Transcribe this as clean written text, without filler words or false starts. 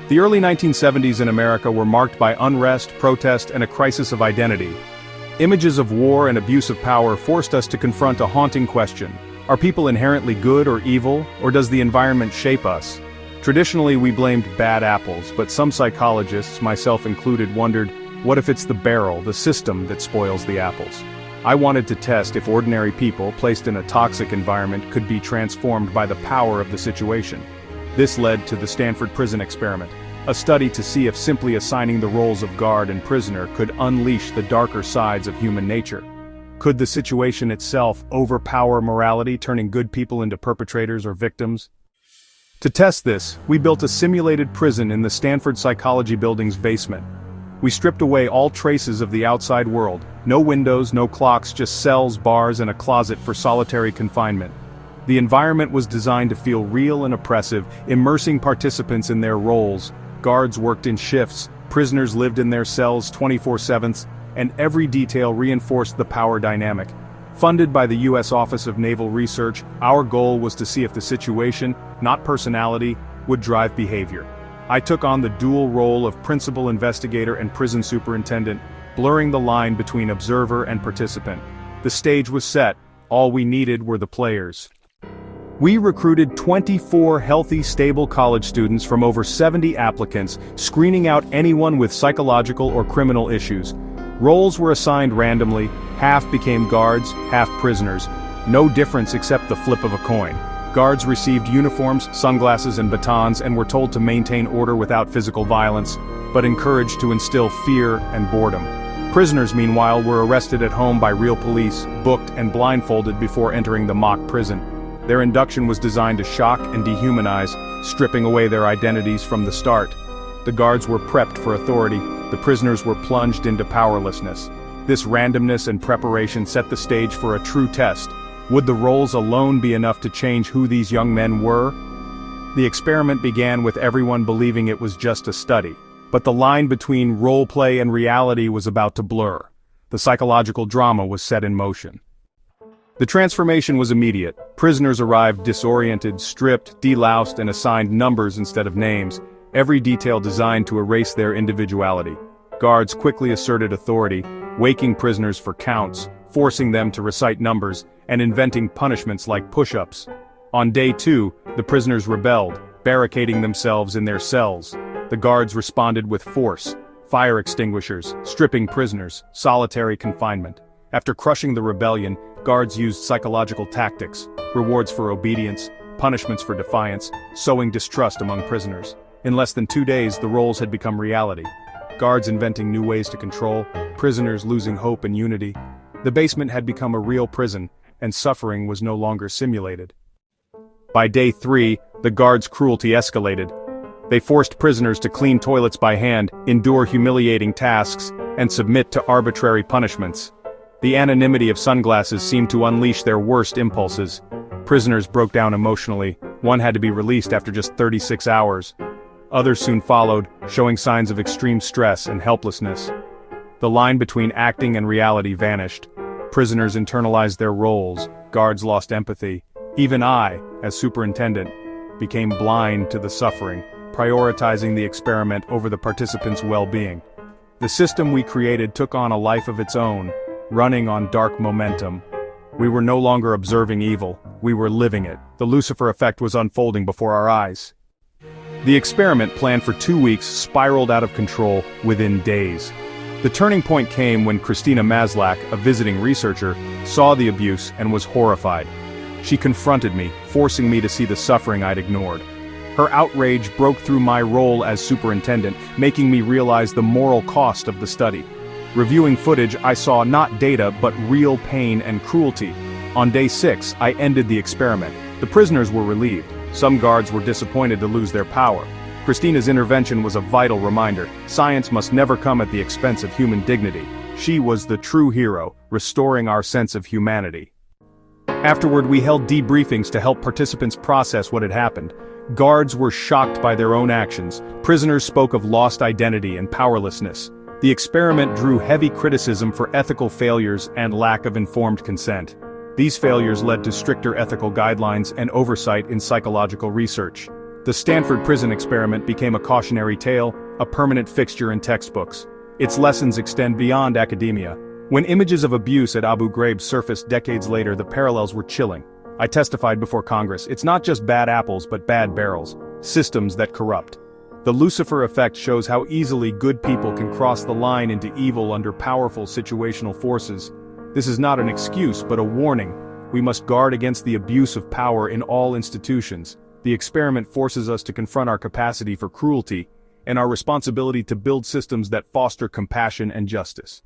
The early 1970s in America were marked by unrest, protest, and a crisis of identity. Images of war and abuse of power forced us to confront a haunting question. Are people inherently good or evil, or does the environment shape us? Traditionally, we blamed bad apples, but some psychologists, myself included, wondered, what if it's the barrel, the system, that spoils the apples? I wanted to test if ordinary people, placed in a toxic environment, could be transformed by the power of the situation. This led to the Stanford Prison Experiment, a study to see if simply assigning the roles of guard and prisoner could unleash the darker sides of human nature. Could the situation itself overpower morality, turning good people into perpetrators or victims? To test this, we built a simulated prison in the Stanford Psychology Building's basement. We stripped away all traces of the outside world, no windows, no clocks, just cells, bars, and a closet for solitary confinement. The environment was designed to feel real and oppressive, immersing participants in their roles. Guards worked in shifts, prisoners lived in their cells 24/7, and every detail reinforced the power dynamic. Funded by the U.S. Office of Naval Research, our goal was to see if the situation, not personality, would drive behavior. I took on the dual role of principal investigator and prison superintendent, blurring the line between observer and participant. The stage was set, all we needed were the players. We recruited 24 healthy, stable college students from over 70 applicants, screening out anyone with psychological or criminal issues. Roles were assigned randomly, half became guards, half prisoners. No difference except the flip of a coin. Guards received uniforms, sunglasses, and batons and were told to maintain order without physical violence, but encouraged to instill fear and boredom. Prisoners, meanwhile, were arrested at home by real police, booked and blindfolded before entering the mock prison. Their induction was designed to shock and dehumanize, stripping away their identities from the start. The guards were prepped for authority, the prisoners were plunged into powerlessness. This randomness and preparation set the stage for a true test. Would the roles alone be enough to change who these young men were? The experiment began with everyone believing it was just a study. But the line between role play and reality was about to blur. The psychological drama was set in motion. The transformation was immediate. Prisoners arrived disoriented, stripped, deloused, and assigned numbers instead of names, every detail designed to erase their individuality. Guards quickly asserted authority, waking prisoners for counts, forcing them to recite numbers, and inventing punishments like push-ups. On day 2, the prisoners rebelled, barricading themselves in their cells. The guards responded with force, fire extinguishers, stripping prisoners, solitary confinement. After crushing the rebellion, guards used psychological tactics, rewards for obedience, punishments for defiance, sowing distrust among prisoners. In less than 2 days, the roles had become reality. Guards inventing new ways to control, prisoners losing hope and unity. The basement had become a real prison, and suffering was no longer simulated. By day 3, the guards' cruelty escalated. They forced prisoners to clean toilets by hand, endure humiliating tasks, and submit to arbitrary punishments. The anonymity of sunglasses seemed to unleash their worst impulses. Prisoners broke down emotionally. One had to be released after just 36 hours. Others soon followed, showing signs of extreme stress and helplessness. The line between acting and reality vanished. Prisoners internalized their roles, guards lost empathy. Even I, as superintendent, became blind to the suffering, prioritizing the experiment over the participants' well-being. The system we created took on a life of its own, running on dark momentum. We were no longer observing evil, we were living it. The Lucifer effect was unfolding before our eyes. The experiment, planned for 2 weeks, spiraled out of control within days. The turning point came when Christina Maslach, a visiting researcher, saw the abuse and was horrified. She confronted me, forcing me to see the suffering I'd ignored. Her outrage broke through my role as superintendent, making me realize the moral cost of the study. Reviewing footage, I saw not data but real pain and cruelty. On day 6, I ended the experiment. The prisoners were relieved. Some guards were disappointed to lose their power. Christina's intervention was a vital reminder. Science must never come at the expense of human dignity. She was the true hero, restoring our sense of humanity. Afterward, we held debriefings to help participants process what had happened. Guards were shocked by their own actions. Prisoners spoke of lost identity and powerlessness. The experiment drew heavy criticism for ethical failures and lack of informed consent. These failures led to stricter ethical guidelines and oversight in psychological research. The Stanford Prison Experiment became a cautionary tale, a permanent fixture in textbooks. Its lessons extend beyond academia. When images of abuse at Abu Ghraib surfaced decades later, the parallels were chilling. I testified before Congress, it's not just bad apples but bad barrels, systems that corrupt. The Lucifer effect shows how easily good people can cross the line into evil under powerful situational forces. This is not an excuse but a warning. We must guard against the abuse of power in all institutions. The experiment forces us to confront our capacity for cruelty and our responsibility to build systems that foster compassion and justice.